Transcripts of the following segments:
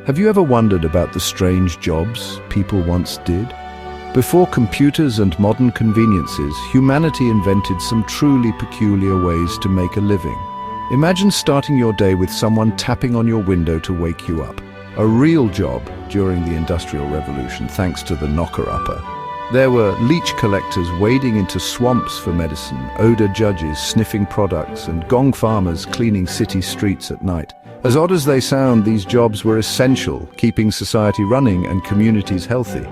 Have you ever wondered about the strange jobs people once did? Before computers and modern conveniences, humanity invented some truly peculiar ways to make a living. Imagine starting your day with someone tapping on your window to wake you up. A real job during the Industrial Revolution, thanks to the knocker-upper. There were leech collectors wading into swamps for medicine, odor judges sniffing products, and gong farmers cleaning city streets at night. As odd as they sound, these jobs were essential, keeping society running and communities healthy.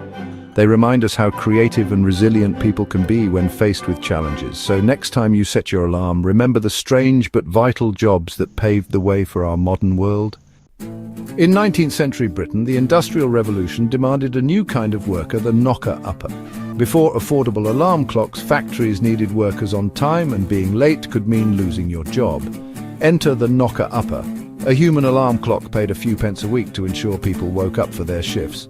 They remind us how creative and resilient people can be when faced with challenges. So next time you set your alarm, remember the strange but vital jobs that paved the way for our modern world. In 19th century Britain, the Industrial Revolution demanded a new kind of worker, the knocker-upper. Before affordable alarm clocks, factories needed workers on time, and being late could mean losing your job. Enter the knocker-upper. A human alarm clock paid a few pence a week to ensure people woke up for their shifts.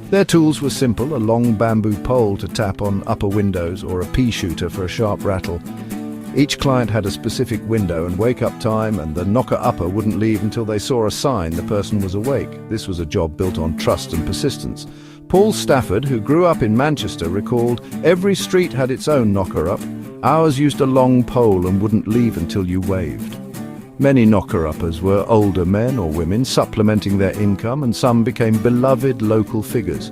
Their tools were simple: a long bamboo pole to tap on upper windows or a pea shooter for a sharp rattle. Each client had a specific window and wake-up time, and the knocker-upper wouldn't leave until they saw a sign the person was awake. This was a job built on trust and persistence. Paul Stafford, who grew up in Manchester, recalled, "Every street had its own knocker-up. Ours used a long pole and wouldn't leave until you waved." Many knocker-uppers were older men or women supplementing their income, and some became beloved local figures.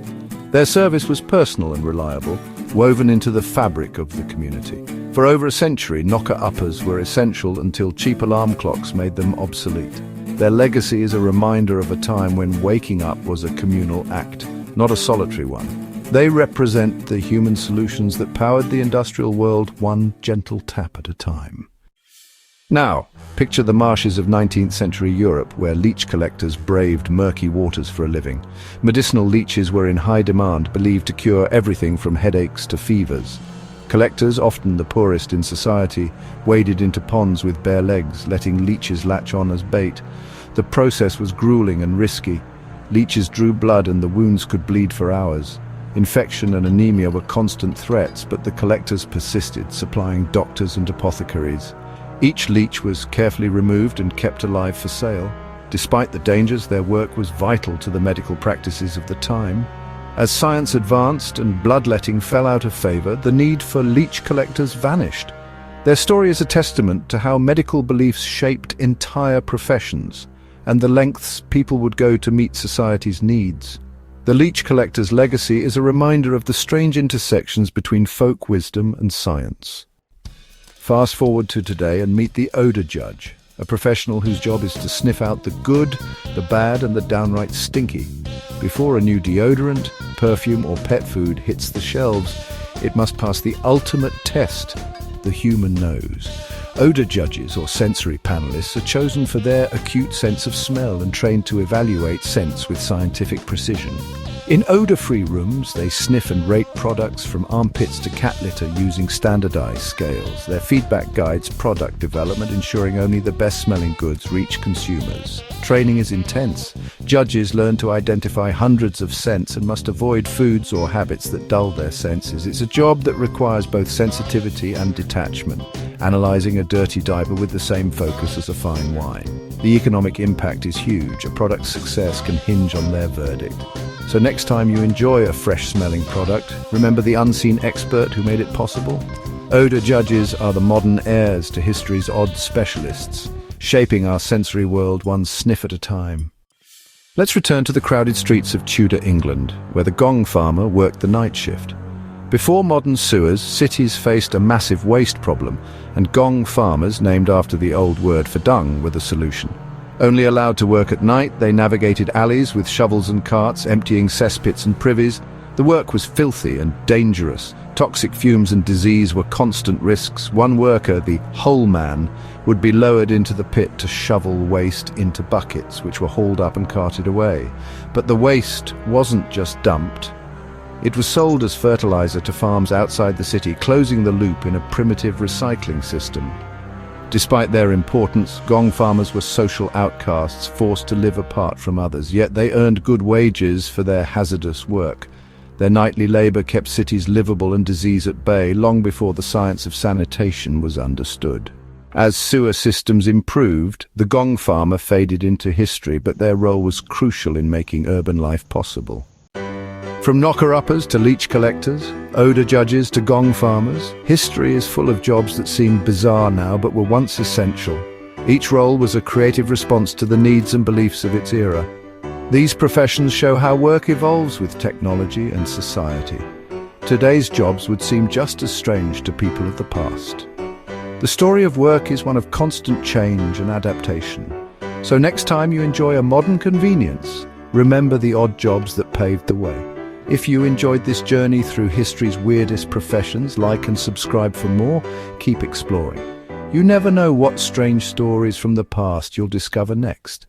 Their service was personal and reliable, woven into the fabric of the community. For over a century, knocker-uppers were essential until cheap alarm clocks made them obsolete. Their legacy is a reminder of a time when waking up was a communal act, not a solitary one. They represent the human solutions that powered the industrial world, one gentle tap at a time. Now, picture the marshes of 19th century Europe, where leech collectors braved murky waters for a living. Medicinal leeches were in high demand, believed to cure everything from headaches to fevers. Collectors, often the poorest in society, waded into ponds with bare legs, letting leeches latch on as bait. The process was grueling and risky. Leeches drew blood and the wounds could bleed for hours. Infection and anemia were constant threats, but the collectors persisted, supplying doctors and apothecaries. Each leech was carefully removed and kept alive for sale. Despite the dangers, their work was vital to the medical practices of the time. As science advanced and bloodletting fell out of favor, the need for leech collectors vanished. Their story is a testament to how medical beliefs shaped entire professions, and the lengths people would go to meet society's needs. The leech collector's legacy is a reminder of the strange intersections between folk wisdom and science. Fast forward to today and meet the odor judge, a professional whose job is to sniff out the good, the bad, and the downright stinky. Before a new deodorant, perfume, or pet food hits the shelves, it must pass the ultimate test, the human nose. Odor judges, or sensory panelists, are chosen for their acute sense of smell and trained to evaluate scents with scientific precision. In odor-free rooms, they sniff and rate products from armpits to cat litter using standardized scales. Their feedback guides product development, ensuring only the best-smelling goods reach consumers. Training is intense. Judges learn to identify hundreds of scents and must avoid foods or habits that dull their senses. It's a job that requires both sensitivity and detachment, analyzing a dirty diaper with the same focus as a fine wine. The economic impact is huge. A product's success can hinge on their verdict. So next time you enjoy a fresh-smelling product, remember the unseen expert who made it possible? Odor judges are the modern heirs to history's odd specialists, shaping our sensory world one sniff at a time. Let's return to the crowded streets of Tudor England, where the gong farmer worked the night shift. Before modern sewers, cities faced a massive waste problem, and gong farmers, named after the old word for dung, were the solution. Only allowed to work at night, they navigated alleys with shovels and carts, emptying cesspits and privies. The work was filthy and dangerous. Toxic fumes and disease were constant risks. One worker, the hole man, would be lowered into the pit to shovel waste into buckets, which were hauled up and carted away. But the waste wasn't just dumped. It was sold as fertilizer to farms outside the city, closing the loop in a primitive recycling system. Despite their importance, gong farmers were social outcasts, forced to live apart from others, yet they earned good wages for their hazardous work. Their nightly labor kept cities livable and disease at bay long before the science of sanitation was understood. As sewer systems improved, the gong farmer faded into history, but their role was crucial in making urban life possible. From knocker-uppers to leech collectors, odor judges to gong farmers, history is full of jobs that seem bizarre now but were once essential. Each role was a creative response to the needs and beliefs of its era. These professions show how work evolves with technology and society. Today's jobs would seem just as strange to people of the past. The story of work is one of constant change and adaptation. So next time you enjoy a modern convenience, remember the odd jobs that paved the way. If you enjoyed this journey through history's weirdest professions, like and subscribe for more. Keep exploring. You never know what strange stories from the past you'll discover next.